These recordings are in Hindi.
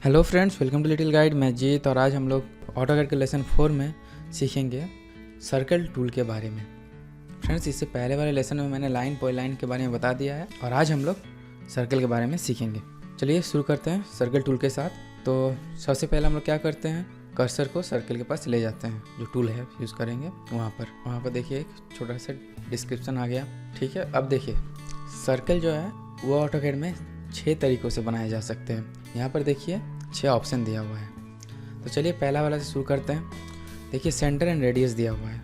Hello friends, welcome to little guide. मैं जीत और आज हम लोग ऑटोकैड के लेसन 4 में सीखेंगे सर्कल टूल के बारे में। फ्रेंड्स, इससे पहले वाले लेसन में मैंने लाइन पॉइंट लाइन के बारे में बता दिया है और आज हम लोग सर्कल के बारे में सीखेंगे। चलिए शुरू करते हैं सर्कल टूल के साथ। तो सबसे पहले हम लोग क्या करते हैं, कर्सर को सर्कल के पास ले जाते हैं। जो टूल है यूज़ करेंगे वहाँ पर देखिए एक छोटा सा डिस्क्रिप्शन आ गया। ठीक है, अब देखिए सर्कल जो है वो ऑटोकैड में 6 तरीक़ों से बनाए जा सकते हैं। यहाँ पर देखिए 6 ऑप्शन दिया हुआ है। तो चलिए पहला वाला से शुरू करते हैं। देखिए सेंटर एंड रेडियस दिया हुआ है।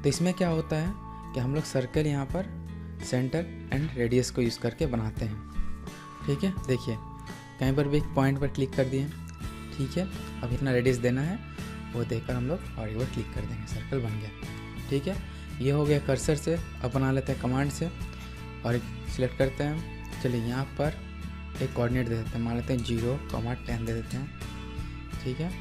तो इसमें क्या होता है कि हम लोग सर्कल यहाँ पर सेंटर एंड रेडियस को यूज़ करके बनाते हैं। ठीक है, देखिए कहीं पर भी एक पॉइंट पर क्लिक कर दिए। ठीक है, अब इतना रेडियस देना है वो देकर हम लोग और एक बार क्लिक कर देंगे, सर्कल बन गया। ठीक है, ये हो गया कर्सर से। अब बना लेते हैं कमांड से और एक सिलेक्ट करते हैं। चलिए यहाँ पर एक कोऑर्डिनेट दे देते हैं, मान लेते हैं 0,10 दे देते हैं। ठीक है,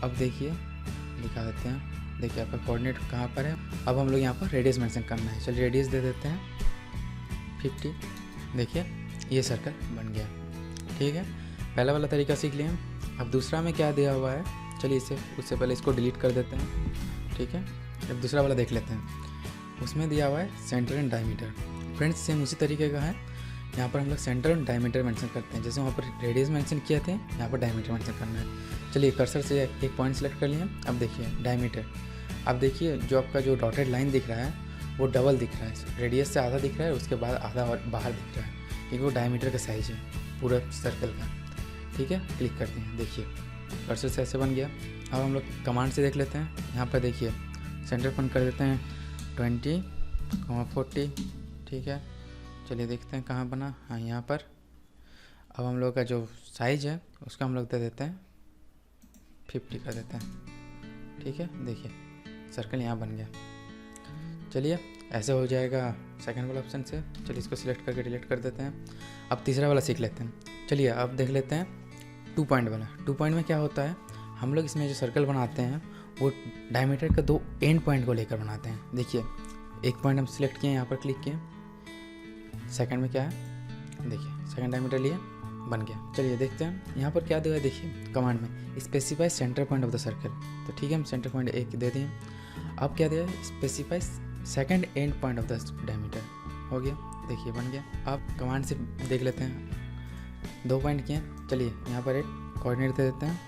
अब देखिए दिखा देते हैं। देखिए आपका कोऑर्डिनेट कहाँ पर है। अब हम लोग यहाँ पर रेडियस मेंशन करना है। चलिए रेडियस दे देते हैं 50। देखिए ये सर्कल बन गया। ठीक है, पहला वाला तरीका सीख लिया। अब दूसरा में क्या दिया हुआ है, चलिए उससे पहले इसको डिलीट कर देते हैं। ठीक है, अब दूसरा वाला देख लेते हैं। उसमें दिया हुआ है centre and diameter. Friends, same उसी तरीके का है। यहाँ पर हम लोग सेंटर और डायमीटर मेंशन करते हैं। जैसे वहाँ पर रेडियस मेंशन किए थे, यहाँ पर डायमीटर मेंशन करना है। चलिए कर्सर से एक पॉइंट सेलेक्ट कर लिए। अब देखिए डायमीटर। अब देखिए जो आपका जो डॉटेड लाइन दिख रहा है वो डबल दिख रहा है। रेडियस से आधा दिख रहा है, उसके बाद आधा और बाहर दिख रहा है, क्योंकि वो डायमीटर का साइज है पूरा सर्कल का। ठीक है, क्लिक करते हैं। देखिए कर्सर से ऐसे बन गया। अब हम लोग कमांड से देख लेते हैं। यहाँ पर देखिए सेंटर पॉइंट कर देते हैं 20,40। ठीक है, चलिए देखते हैं कहाँ बना। हाँ, यहाँ पर। अब हम लोग का जो साइज है उसका हम लोग दे देते हैं 50 कर देते हैं। ठीक है, देखिए सर्कल यहाँ बन गया। चलिए ऐसे हो जाएगा सेकंड वाला ऑप्शन से। चलिए इसको सिलेक्ट करके डिलीट कर देते हैं। अब तीसरा वाला सीख लेते हैं। चलिए अब देख लेते हैं 2 पॉइंट वाला। 2 पॉइंट में क्या होता है, हम लोग इसमें जो सर्कल बनाते हैं वो डायमीटर का 2 एंड पॉइंट को लेकर बनाते हैं। देखिए एक पॉइंट हम सिलेक्ट किए, यहाँ पर क्लिक किए। सेकंड में क्या है, देखिए सेकंड डायमीटर लिए, बन गया। चलिए देखते हैं यहाँ पर क्या दिया है। देखिए कमांड में specify centre point of the circle. तो ठीक है, हम सेंटर पॉइंट 1 दे दिए। अब क्या दिया है, specify second and point of the diameter. हो गया, देखिए बन गया। अब कमांड से देख लेते हैं। 2 पॉइंट किए। चलिए यहाँ पर एक कोऑर्डिनेट दे देते हैं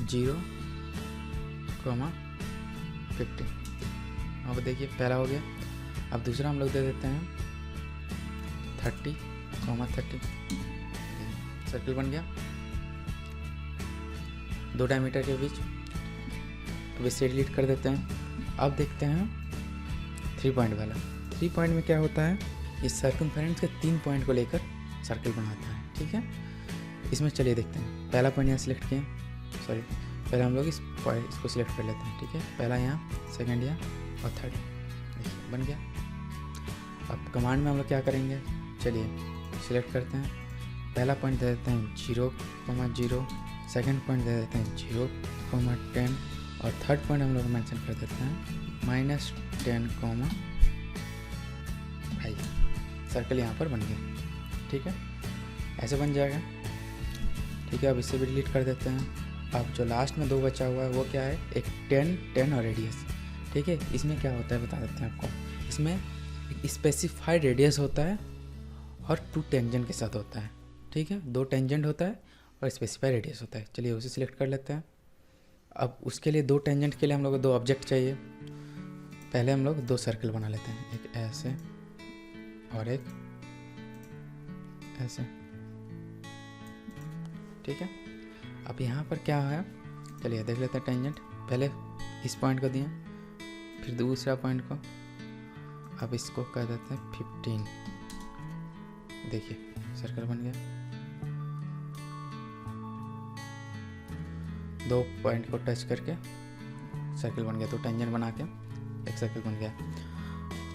0,50। अब देखिए पहला हो गया। अब दूसरा हम लोग दे देते हैं 30,30। सर्कल बन गया 2 डायमीटर के बीच। अब इसे डिलीट कर देते हैं। अब देखते हैं 3 पॉइंट वाला। 3 पॉइंट में क्या होता है, इस सर्कमफेरेंस के 3 पॉइंट को लेकर सर्कल बनाता है। ठीक है, इसमें चलिए देखते हैं। पहला पॉइंट यहाँ सिलेक्ट किए, सॉरी पहले हम लोग इसको सिलेक्ट कर लेते हैं। ठीक है, पहला यहाँ, सेकेंड यहाँ और थर्ड। देखिए बन गया। अब कमांड में हम लोग क्या करेंगे, चलिए सिलेक्ट करते हैं। पहला पॉइंट दे देते हैं 0,0, सेकंड पॉइंट दे देते हैं 0,10 और थर्ड पॉइंट हम लोग मेंशन कर देते हैं -10,5। सर्कल यहाँ पर बन गया। ठीक है, ऐसे बन जाएगा। ठीक है, अब इसे भी डिलीट कर देते हैं। अब जो लास्ट में 2 बचा हुआ है वो क्या है, एक 10 और रेडियस। ठीक है, इसमें क्या होता है बता देते हैं आपको। इसमें स्पेसिफाइड रेडियस होता है और 2 टेंजेंट के साथ होता है। ठीक है, 2 टेंजेंट होता है और स्पेसिफाइड रेडियस होता है। चलिए उसे सिलेक्ट कर लेते हैं। अब उसके लिए 2 टेंजेंट के लिए हम लोग को 2 ऑब्जेक्ट चाहिए। पहले हम लोग 2 सर्कल बना लेते हैं, एक ऐसे और एक ऐसे। ठीक है, अब यहाँ पर क्या है, चलिए देख लेते हैं। टेंजेंट पहले इस पॉइंट को दिए, फिर दूसरा पॉइंट को। अब इसको कर देते हैं 15। देखिए सर्कल बन गया। 2 पॉइंट को टच करके सर्कल बन गया। तो टेंजेंट बना के एक सर्कल बन गया।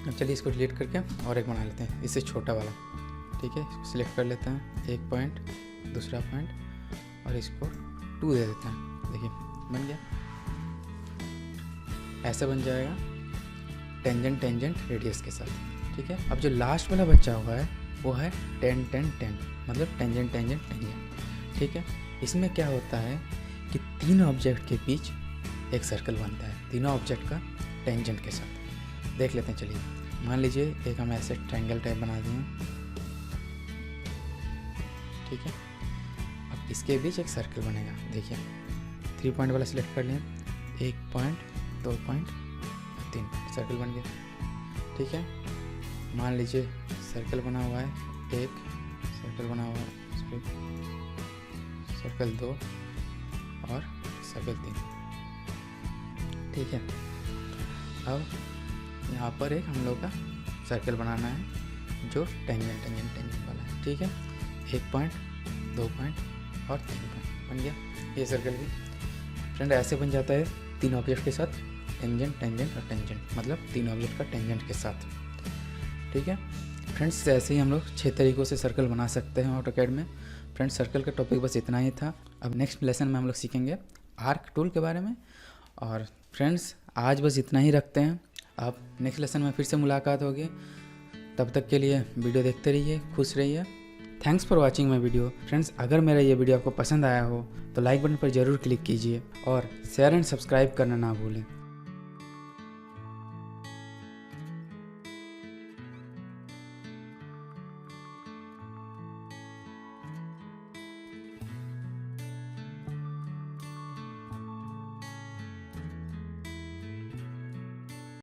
अब चलिए इसको डिलीट करके और एक बना लेते हैं, इससे छोटा वाला। ठीक है, सिलेक्ट कर लेते हैं, एक पॉइंट, दूसरा पॉइंट और इसको 2 दे देते हैं। देखिए बन गया, ऐसा बन जाएगा टेंजेंट रेडियस के साथ। ठीक है, अब जो लास्ट वाला बचा हुआ है वो है 10 10 10, मतलब टेंजेंट टेंजेंट टेंजेंट। ठीक है। इसमें क्या होता है कि तीनों ऑब्जेक्ट के बीच एक सर्कल बनता है, तीनों ऑब्जेक्ट का टेंजेंट के साथ। देख लेते हैं, चलिए। मान लीजिए एक हम ऐसे ट्रायंगल टाइप बना दिए, ठीक है। अब इसके बीच एक सर्कल बनेगा, देखिए 3 पॉइंट वाला सिलेक्ट कर लें, 1 पॉइंट, 2 पॉइंट, 3 पॉइंट, सर्कल बन गया, ठीक है। मान लीजिए सर्कल बना हुआ है, एक सर्कल बना हुआ है, सर्कल 2 और सर्कल 3, ठीक है। अब यहाँ पर एक हम लोग का सर्कल बनाना है जो टेंजेंट वाला है, ठीक है। 1 पॉइंट, 2 पॉइंट और 3 पॉइंट बन गया ये सर्कल भी। फ्रेंड ऐसे बन जाता है तीन ऑब्जेक्ट के साथ, टेंजेंट और टेंजेंट, मतलब तीन ऑब्जेक्ट का टेंजेंट के साथ, ठीक है। फ्रेंड्स ऐसे ही हम लोग 6 तरीक़ों से सर्कल बना सकते हैं ऑटोकैड में। फ्रेंड्स सर्कल का टॉपिक बस इतना ही था। अब नेक्स्ट लेसन में हम लोग सीखेंगे आर्क टूल के बारे में। और फ्रेंड्स आज बस इतना ही रखते हैं, अब नेक्स्ट लेसन में फिर से मुलाकात होगी। तब तक के लिए वीडियो देखते रहिए, खुश रहिए। Thanks for watching my video. Friends अगर मेरा ये वीडियो आपको पसंद आया हो तो लाइक बटन पर ज़रूर क्लिक कीजिए और शेयर एंड सब्सक्राइब करना ना भूलें।